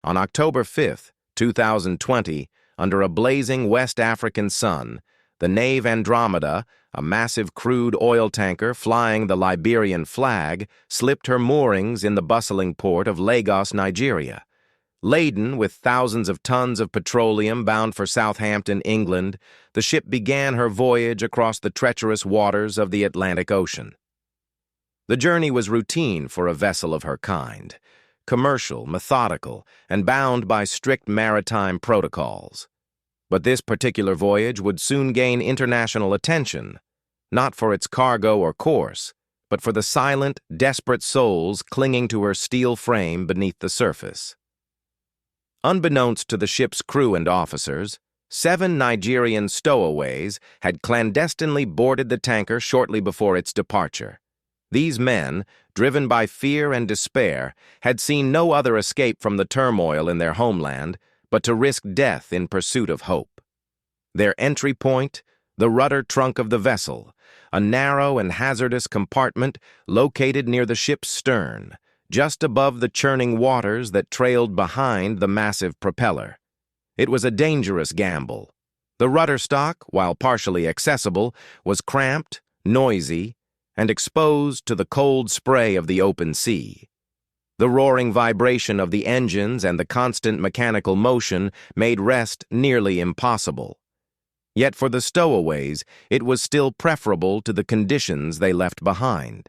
On October 5, 2020, under a blazing West African sun, the Nave Andromeda, a massive crude oil tanker flying the Liberian flag, slipped her moorings in the bustling port of Lagos, Nigeria. Laden with thousands of tons of petroleum bound for Southampton, England, the ship began her voyage across the treacherous waters of the Atlantic Ocean. The journey was routine for a vessel of her kind, commercial, methodical, and bound by strict maritime protocols. But this particular voyage would soon gain international attention, not for its cargo or course, but for the silent, desperate souls clinging to her steel frame beneath the surface. Unbeknownst to the ship's crew and officers, 7 Nigerian stowaways had clandestinely boarded the tanker shortly before its departure. These men, driven by fear and despair, had seen no other escape from the turmoil in their homeland but to risk death in pursuit of hope. Their entry point, the rudder trunk of the vessel, a narrow and hazardous compartment located near the ship's stern, just above the churning waters that trailed behind the massive propeller. It was a dangerous gamble. The rudder stock, while partially accessible, was cramped, noisy, and exposed to the cold spray of the open sea. The roaring vibration of the engines and the constant mechanical motion made rest nearly impossible. Yet for the stowaways, it was still preferable to the conditions they left behind.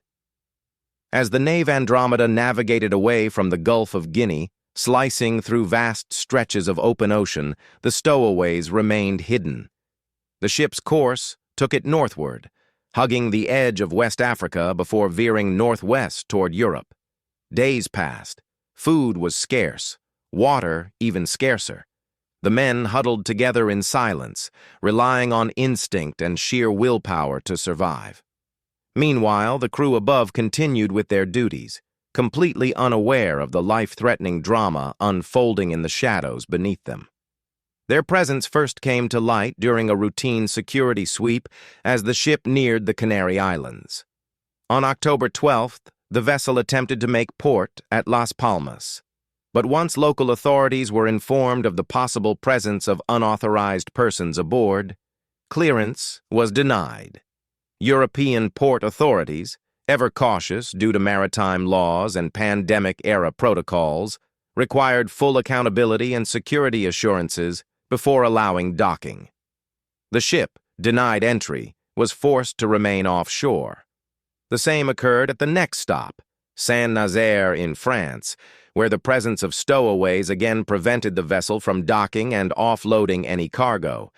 As the Nave Andromeda navigated away from the Gulf of Guinea, slicing through vast stretches of open ocean, the stowaways remained hidden. The ship's course took it northward, hugging the edge of West Africa before veering northwest toward Europe. Days passed. Food was scarce, water even scarcer. The men huddled together in silence, relying on instinct and sheer willpower to survive. Meanwhile, the crew above continued with their duties, completely unaware of the life-threatening drama unfolding in the shadows beneath them. Their presence first came to light during a routine security sweep as the ship neared the Canary Islands. On October 12th, the vessel attempted to make port at Las Palmas. But once local authorities were informed of the possible presence of unauthorized persons aboard, clearance was denied. European port authorities, ever cautious due to maritime laws and pandemic-era protocols, required full accountability and security assurances before allowing docking. The ship, denied entry, was forced to remain offshore. The same occurred at the next stop, Saint-Nazaire in France, where the presence of stowaways again prevented the vessel from docking and offloading any cargo.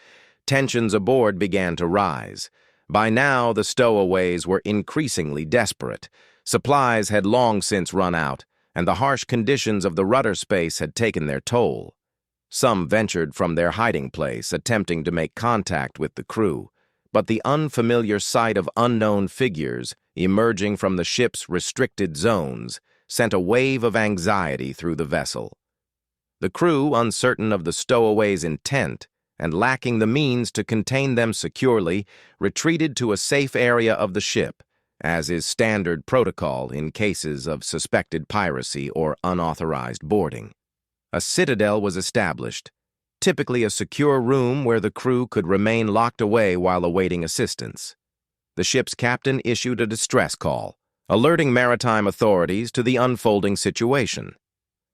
Tensions aboard began to rise. By now, the stowaways were increasingly desperate. Supplies had long since run out, and the harsh conditions of the rudder space had taken their toll. Some ventured from their hiding place, attempting to make contact with the crew, but the unfamiliar sight of unknown figures emerging from the ship's restricted zones sent a wave of anxiety through the vessel. The crew, uncertain of the stowaways' intent and lacking the means to contain them securely, retreated to a safe area of the ship, as is standard protocol in cases of suspected piracy or unauthorized boarding. A citadel was established, typically a secure room where the crew could remain locked away while awaiting assistance. The ship's captain issued a distress call, alerting maritime authorities to the unfolding situation.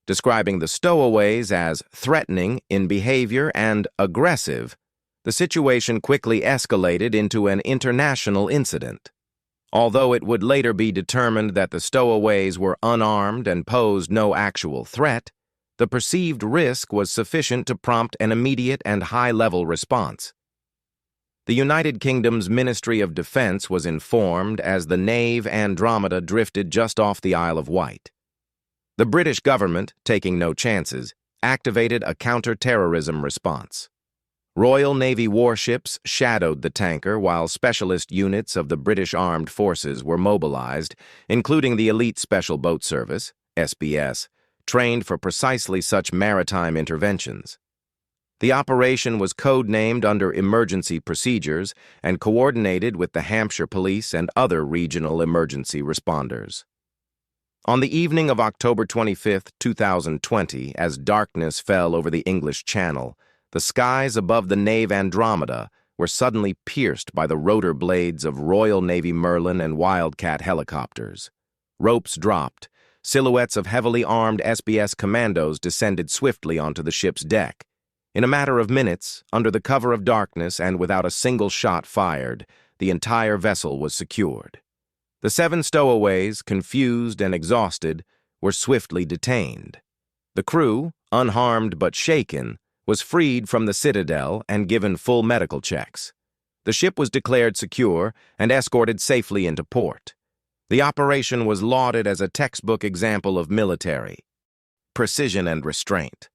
Describing the stowaways as threatening in behavior and aggressive, the situation quickly escalated into an international incident. Although it would later be determined that the stowaways were unarmed and posed no actual threat, the perceived risk was sufficient to prompt an immediate and high-level response. The United Kingdom's Ministry of Defense was informed as the Nave Andromeda drifted just off the Isle of Wight. The British government, taking no chances, activated a counter-terrorism response. Royal Navy warships shadowed the tanker while specialist units of the British Armed Forces were mobilized, including the Elite Special Boat Service, SBS, trained for precisely such maritime interventions. The operation was code-named under emergency procedures and coordinated with the Hampshire Police and other regional emergency responders. On the evening of October 25, 2020, as darkness fell over the English Channel, the skies above the Nave Andromeda were suddenly pierced by the rotor blades of Royal Navy Merlin and Wildcat helicopters. Ropes dropped. Silhouettes of heavily armed SBS commandos descended swiftly onto the ship's deck. In a matter of minutes, under the cover of darkness and without a single shot fired, the entire vessel was secured. The 7 stowaways, confused and exhausted, were swiftly detained. The crew, unharmed but shaken, was freed from the citadel and given full medical checks. The ship was declared secure and escorted safely into port. The operation was lauded as a textbook example of military precision and restraint.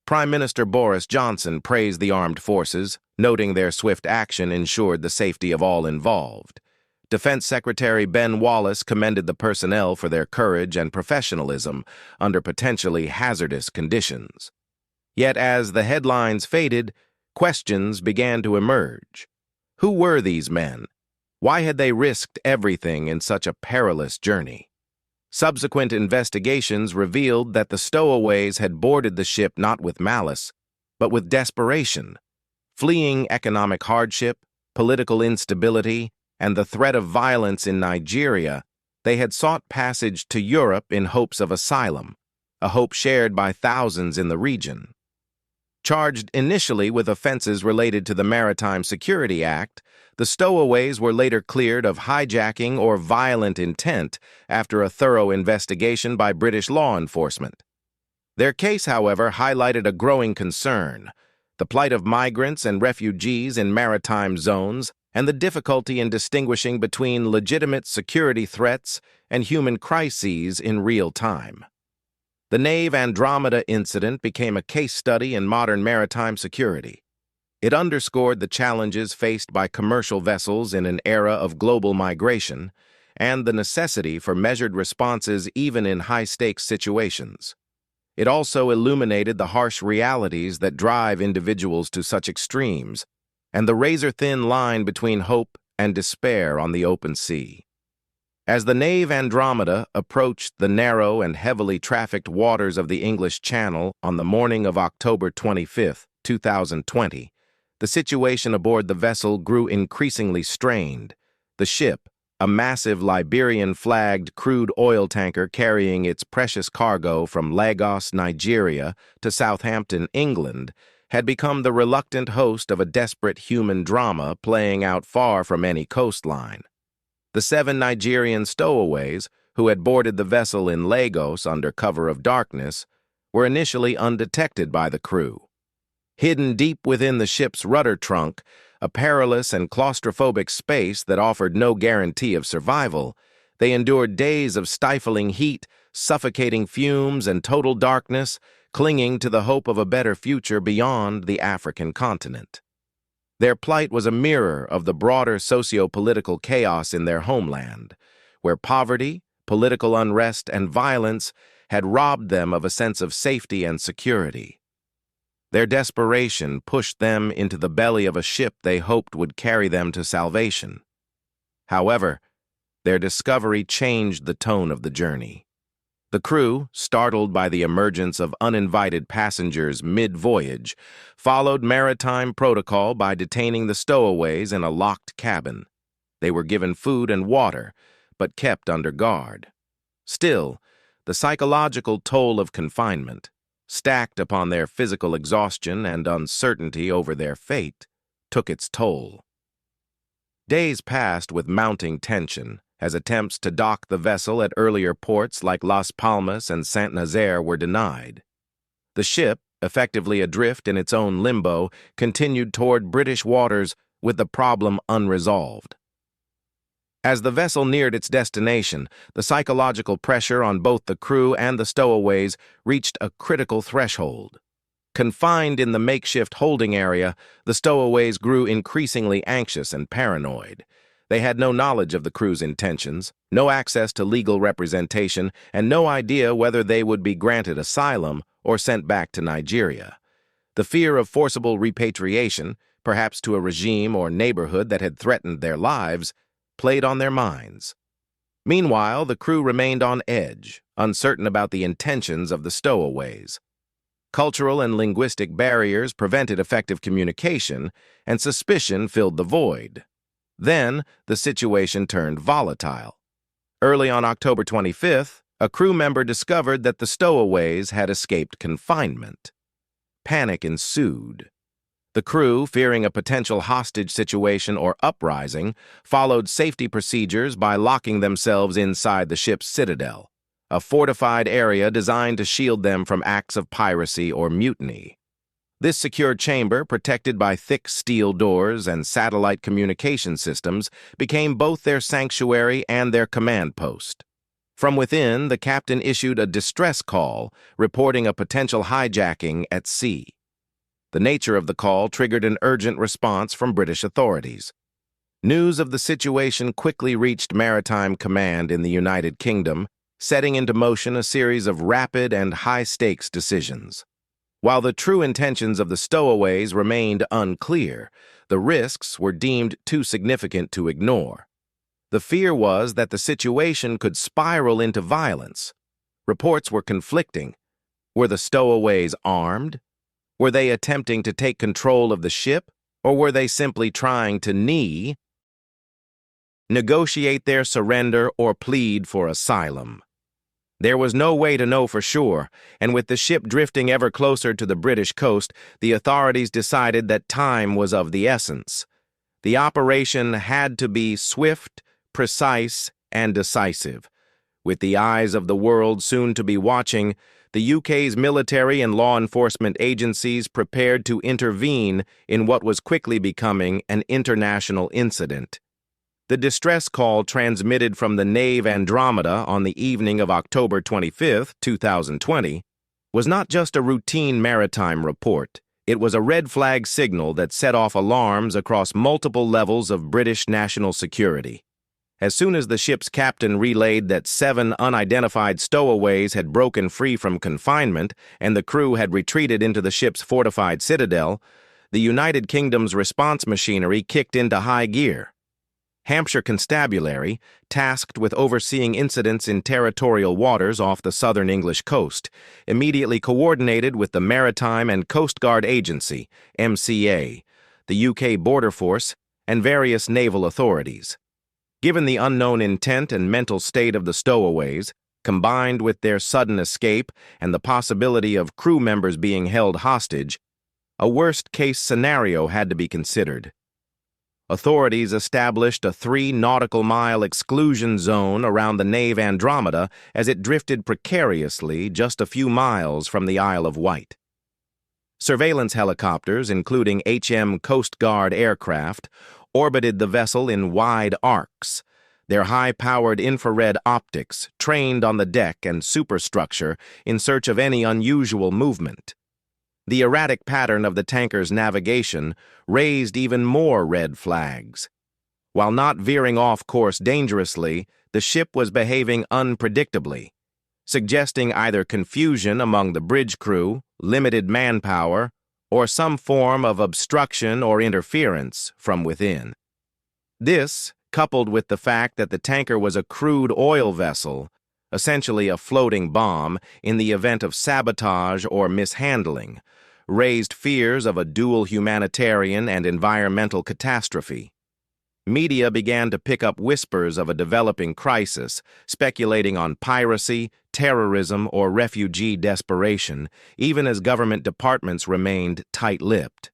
Prime Minister Boris Johnson praised the armed forces, noting their swift action ensured the safety of all involved. Defense Secretary Ben Wallace commended the personnel for their courage and professionalism under potentially hazardous conditions. Yet as the headlines faded, questions began to emerge. Who were these men? Why had they risked everything in such a perilous journey? Subsequent investigations revealed that the stowaways had boarded the ship not with malice, but with desperation. Fleeing economic hardship, political instability, and the threat of violence in Nigeria, they had sought passage to Europe in hopes of asylum, a hope shared by thousands in the region. Charged initially with offenses related to the Maritime Security Act, the stowaways were later cleared of hijacking or violent intent after a thorough investigation by British law enforcement. Their case, however, highlighted a growing concern: the plight of migrants and refugees in maritime zones and the difficulty in distinguishing between legitimate security threats and human crises in real time. The Nave Andromeda incident became a case study in modern maritime security. It underscored the challenges faced by commercial vessels in an era of global migration and the necessity for measured responses even in high-stakes situations. It also illuminated the harsh realities that drive individuals to such extremes and the razor-thin line between hope and despair on the open sea. As the Nave Andromeda approached the narrow and heavily trafficked waters of the English Channel on the morning of October 25, 2020, the situation aboard the vessel grew increasingly strained. The ship, a massive Liberian-flagged crude oil tanker carrying its precious cargo from Lagos, Nigeria, to Southampton, England, had become the reluctant host of a desperate human drama playing out far from any coastline. The 7 Nigerian stowaways, who had boarded the vessel in Lagos under cover of darkness, were initially undetected by the crew. Hidden deep within the ship's rudder trunk, a perilous and claustrophobic space that offered no guarantee of survival, they endured days of stifling heat, suffocating fumes, and total darkness, clinging to the hope of a better future beyond the African continent. Their plight was a mirror of the broader socio-political chaos in their homeland, where poverty, political unrest, and violence had robbed them of a sense of safety and security. Their desperation pushed them into the belly of a ship they hoped would carry them to salvation. However, their discovery changed the tone of the journey. The crew, startled by the emergence of uninvited passengers mid-voyage, followed maritime protocol by detaining the stowaways in a locked cabin. They were given food and water, but kept under guard. Still, the psychological toll of confinement, stacked upon their physical exhaustion and uncertainty over their fate, took its toll. Days passed with mounting tension, as attempts to dock the vessel at earlier ports like Las Palmas and Saint-Nazaire were denied. The ship, effectively adrift in its own limbo, continued toward British waters with the problem unresolved. As the vessel neared its destination, the psychological pressure on both the crew and the stowaways reached a critical threshold. Confined in the makeshift holding area, the stowaways grew increasingly anxious and paranoid. They had no knowledge of the crew's intentions, no access to legal representation, and no idea whether they would be granted asylum or sent back to Nigeria. The fear of forcible repatriation, perhaps to a regime or neighborhood that had threatened their lives, played on their minds. Meanwhile, the crew remained on edge, uncertain about the intentions of the stowaways. Cultural and linguistic barriers prevented effective communication, and suspicion filled the void. Then, the situation turned volatile. Early on October 25th, a crew member discovered that the stowaways had escaped confinement. Panic ensued. The crew, fearing a potential hostage situation or uprising, followed safety procedures by locking themselves inside the ship's citadel, a fortified area designed to shield them from acts of piracy or mutiny. This secure chamber, protected by thick steel doors and satellite communication systems, became both their sanctuary and their command post. From within, the captain issued a distress call, reporting a potential hijacking at sea. The nature of the call triggered an urgent response from British authorities. News of the situation quickly reached Maritime Command in the United Kingdom, setting into motion a series of rapid and high-stakes decisions. While the true intentions of the stowaways remained unclear, the risks were deemed too significant to ignore. The fear was that the situation could spiral into violence. Reports were conflicting. Were the stowaways armed? Were they attempting to take control of the ship, or were they simply trying to negotiate their surrender or plead for asylum? There was no way to know for sure, and with the ship drifting ever closer to the British coast, the authorities decided that time was of the essence. The operation had to be swift, precise, and decisive. With the eyes of the world soon to be watching, the UK's military and law enforcement agencies prepared to intervene in what was quickly becoming an international incident. The distress call transmitted from the Nave Andromeda on the evening of October 25, 2020, was not just a routine maritime report. It was a red flag signal that set off alarms across multiple levels of British national security. As soon as the ship's captain relayed that 7 unidentified stowaways had broken free from confinement and the crew had retreated into the ship's fortified citadel, the United Kingdom's response machinery kicked into high gear. Hampshire Constabulary, tasked with overseeing incidents in territorial waters off the southern English coast, immediately coordinated with the Maritime and Coast Guard Agency, MCA, the UK Border Force, and various naval authorities. Given the unknown intent and mental state of the stowaways, combined with their sudden escape and the possibility of crew members being held hostage, a worst-case scenario had to be considered. Authorities established a 3-nautical-mile exclusion zone around the Nave Andromeda as it drifted precariously just a few miles from the Isle of Wight. Surveillance helicopters, including Coast Guard aircraft, orbited the vessel in wide arcs, their high-powered infrared optics trained on the deck and superstructure in search of any unusual movement. The erratic pattern of the tanker's navigation raised even more red flags. While not veering off course dangerously, the ship was behaving unpredictably, suggesting either confusion among the bridge crew, limited manpower, or some form of obstruction or interference from within. This, coupled with the fact that the tanker was a crude oil vessel, essentially a floating bomb in the event of sabotage or mishandling, raised fears of a dual humanitarian and environmental catastrophe. Media began to pick up whispers of a developing crisis, speculating on piracy, terrorism, or refugee desperation, even as government departments remained tight-lipped.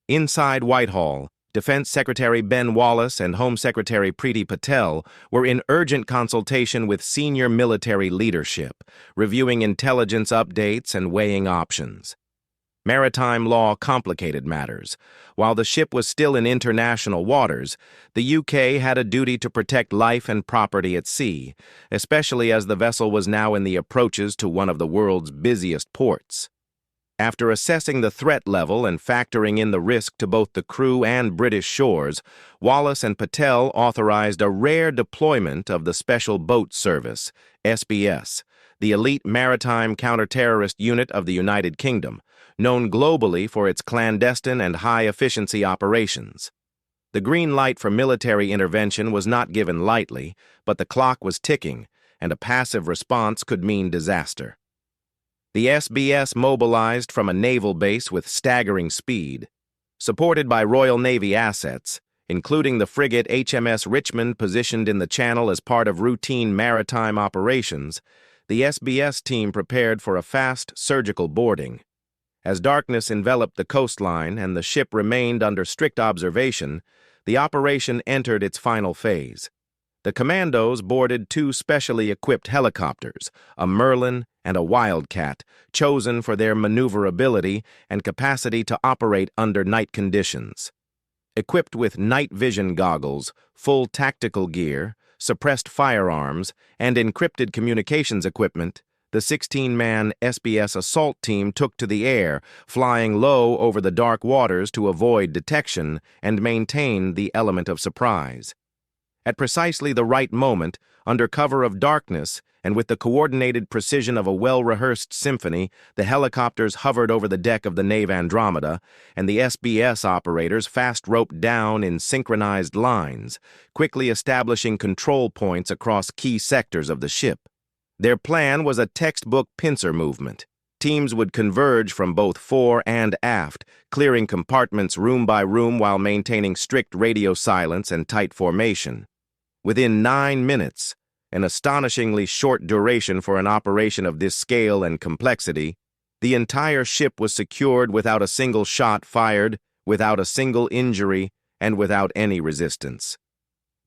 Inside Whitehall, Defense Secretary Ben Wallace and Home Secretary Priti Patel were in urgent consultation with senior military leadership, reviewing intelligence updates and weighing options. Maritime law complicated matters. While the ship was still in international waters, the UK had a duty to protect life and property at sea, especially as the vessel was now in the approaches to one of the world's busiest ports. After assessing the threat level and factoring in the risk to both the crew and British shores, Wallace and Patel authorized a rare deployment of the Special Boat Service, SBS, the elite maritime counter-terrorist unit of the United Kingdom, known globally for its clandestine and high-efficiency operations. The green light for military intervention was not given lightly, but the clock was ticking, and a passive response could mean disaster. The SBS mobilized from a naval base with staggering speed. Supported by Royal Navy assets, including the frigate HMS Richmond positioned in the channel as part of routine maritime operations, the SBS team prepared for a fast surgical boarding. As darkness enveloped the coastline and the ship remained under strict observation, the operation entered its final phase. The commandos boarded two specially equipped helicopters, a Merlin and a Wildcat, chosen for their maneuverability and capacity to operate under night conditions. Equipped with night vision goggles, full tactical gear, suppressed firearms, and encrypted communications equipment, the 16-man SBS assault team took to the air, flying low over the dark waters to avoid detection and maintain the element of surprise. At precisely the right moment, under cover of darkness, and with the coordinated precision of a well-rehearsed symphony, the helicopters hovered over the deck of the Nave Andromeda, and the SBS operators fast-roped down in synchronized lines, quickly establishing control points across key sectors of the ship. Their plan was a textbook pincer movement. Teams would converge from both fore and aft, clearing compartments room by room while maintaining strict radio silence and tight formation. Within 9 minutes, an astonishingly short duration for an operation of this scale and complexity, the entire ship was secured without a single shot fired, without a single injury, and without any resistance.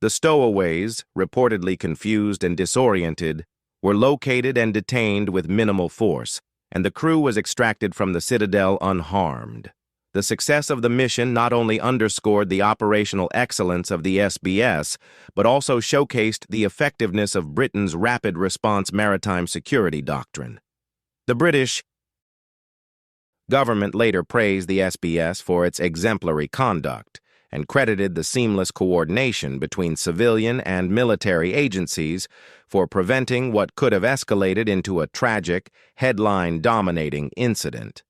The stowaways, reportedly confused and disoriented, were located and detained with minimal force, and the crew was extracted from the citadel unharmed. The success of the mission not only underscored the operational excellence of the SBS, but also showcased the effectiveness of Britain's rapid response maritime security doctrine. The British government later praised the SBS for its exemplary conduct and credited the seamless coordination between civilian and military agencies for preventing what could have escalated into a tragic, headline-dominating incident.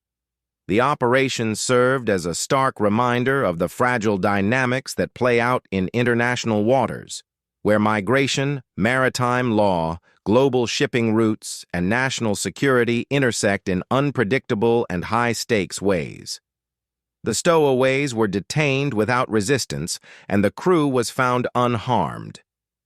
The operation served as a stark reminder of the fragile dynamics that play out in international waters, where migration, maritime law, global shipping routes, and national security intersect in unpredictable and high-stakes ways. The stowaways were detained without resistance, and the crew was found unharmed.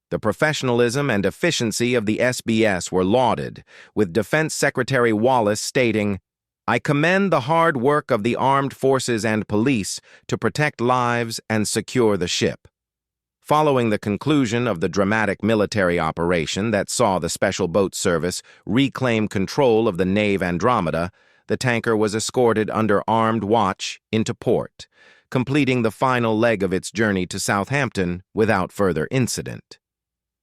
The professionalism and efficiency of the SBS were lauded, with Defense Secretary Wallace stating, "I commend the hard work of the armed forces and police to protect lives and secure the ship." Following the conclusion of the dramatic military operation that saw the Special Boat Service reclaim control of the Nave Andromeda, the tanker was escorted under armed watch into port, completing the final leg of its journey to Southampton without further incident.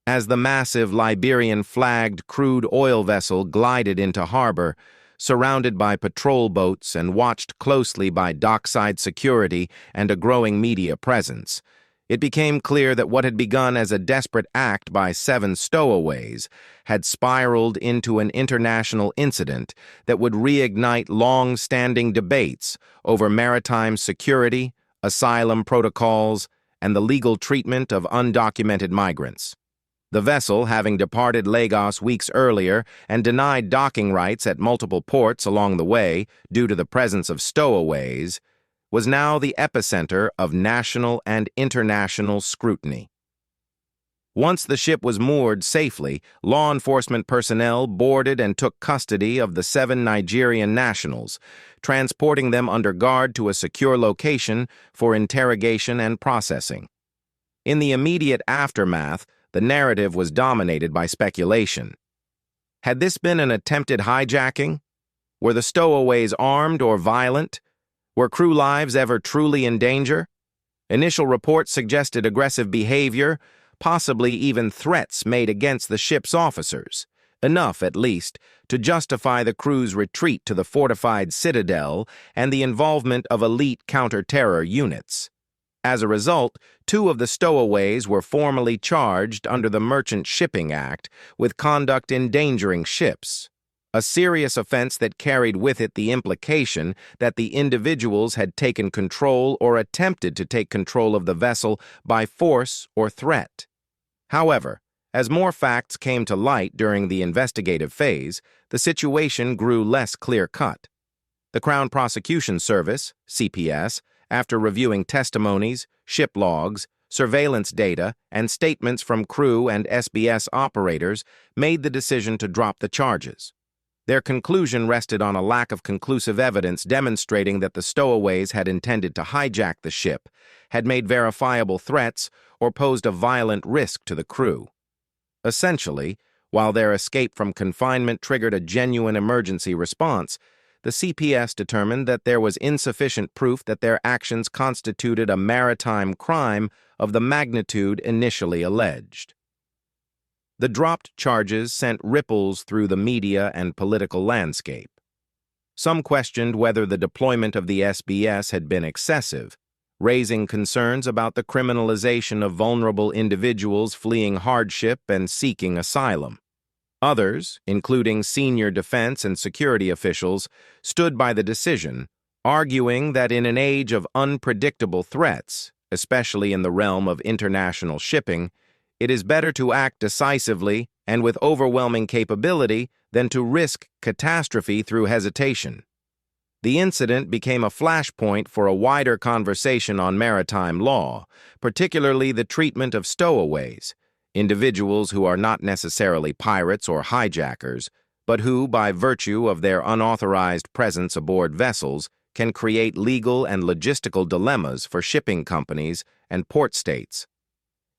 As the massive Liberian-flagged crude oil vessel glided into harbor, surrounded by patrol boats and watched closely by dockside security and a growing media presence, it became clear that what had begun as a desperate act by 7 stowaways had spiraled into an international incident that would reignite long-standing debates over maritime security, asylum protocols, and the legal treatment of undocumented migrants. The vessel, having departed Lagos weeks earlier and denied docking rights at multiple ports along the way due to the presence of stowaways, was now the epicenter of national and international scrutiny. Once the ship was moored safely, law enforcement personnel boarded and took custody of the 7 Nigerian nationals, transporting them under guard to a secure location for interrogation and processing. In the immediate aftermath, the narrative was dominated by speculation. Had this been an attempted hijacking? Were the stowaways armed or violent? Were crew lives ever truly in danger? Initial reports suggested aggressive behavior, possibly even threats made against the ship's officers, enough, at least, to justify the crew's retreat to the fortified citadel and the involvement of elite counter-terror units. As a result, 2 of the stowaways were formally charged under the Merchant Shipping Act with conduct endangering ships. a serious offense that carried with it the implication that the individuals had taken control or attempted to take control of the vessel by force or threat. However, as more facts came to light during the investigative phase, the situation grew less clear-cut. The Crown Prosecution Service, CPS, after reviewing testimonies, ship logs, surveillance data, and statements from crew and SBS operators, made the decision to drop the charges. Their conclusion rested on a lack of conclusive evidence demonstrating that the stowaways had intended to hijack the ship, had made verifiable threats, or posed a violent risk to the crew. Essentially, while their escape from confinement triggered a genuine emergency response, the CPS determined that there was insufficient proof that their actions constituted a maritime crime of the magnitude initially alleged. The dropped charges sent ripples through the media and political landscape. Some questioned whether the deployment of the SBS had been excessive, raising concerns about the criminalization of vulnerable individuals fleeing hardship and seeking asylum. Others, including senior defense and security officials, stood by the decision, arguing that in an age of unpredictable threats, especially in the realm of international shipping, it is better to act decisively and with overwhelming capability than to risk catastrophe through hesitation. The incident became a flashpoint for a wider conversation on maritime law, particularly the treatment of stowaways, individuals who are not necessarily pirates or hijackers, but who, by virtue of their unauthorized presence aboard vessels, can create legal and logistical dilemmas for shipping companies and port states.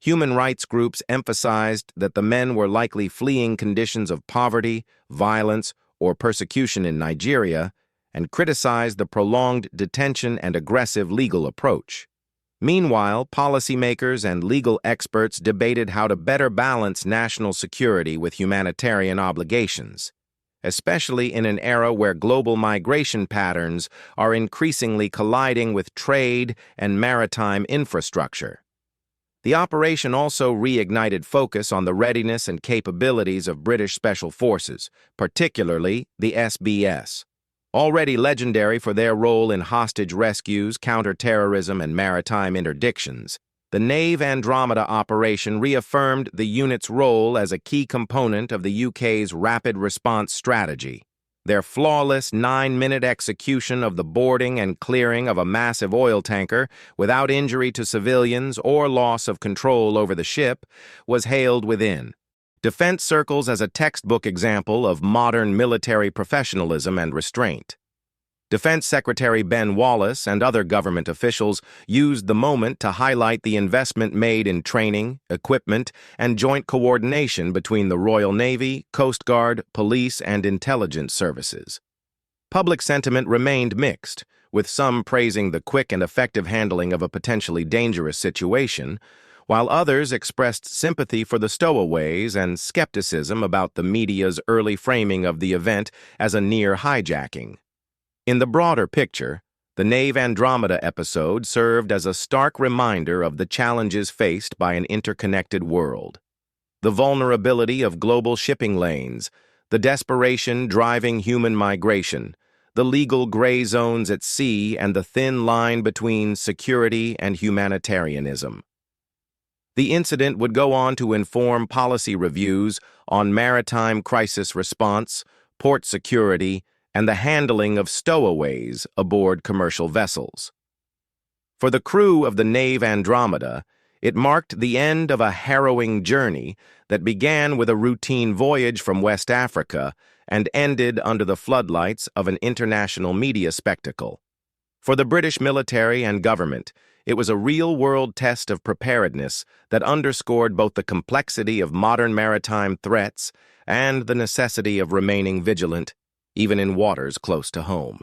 Human rights groups emphasized that the men were likely fleeing conditions of poverty, violence, or persecution in Nigeria, and criticized the prolonged detention and aggressive legal approach. Meanwhile, policymakers and legal experts debated how to better balance national security with humanitarian obligations, especially in an era where global migration patterns are increasingly colliding with trade and maritime infrastructure. The operation also reignited focus on the readiness and capabilities of British Special Forces, particularly the SBS. Already legendary for their role in hostage rescues, counter-terrorism, and maritime interdictions, the Nave Andromeda operation reaffirmed the unit's role as a key component of the UK's rapid response strategy. Their flawless 9-minute execution of the boarding and clearing of a massive oil tanker without injury to civilians or loss of control over the ship was hailed within defense circles as a textbook example of modern military professionalism and restraint. Defense Secretary Ben Wallace and other government officials used the moment to highlight the investment made in training, equipment, and joint coordination between the Royal Navy, Coast Guard, police, and intelligence services. Public sentiment remained mixed, with some praising the quick and effective handling of a potentially dangerous situation, while others expressed sympathy for the stowaways and skepticism about the media's early framing of the event as a near hijacking. In the broader picture, the Nave Andromeda episode served as a stark reminder of the challenges faced by an interconnected world. The vulnerability of global shipping lanes, the desperation driving human migration, the legal gray zones at sea, and the thin line between security and humanitarianism. The incident would go on to inform policy reviews on maritime crisis response, port security, and the handling of stowaways aboard commercial vessels. For the crew of the Nave Andromeda, it marked the end of a harrowing journey that began with a routine voyage from West Africa and ended under the floodlights of an international media spectacle. For the British military and government, it was a real-world test of preparedness that underscored both the complexity of modern maritime threats and the necessity of remaining vigilant, even in waters close to home.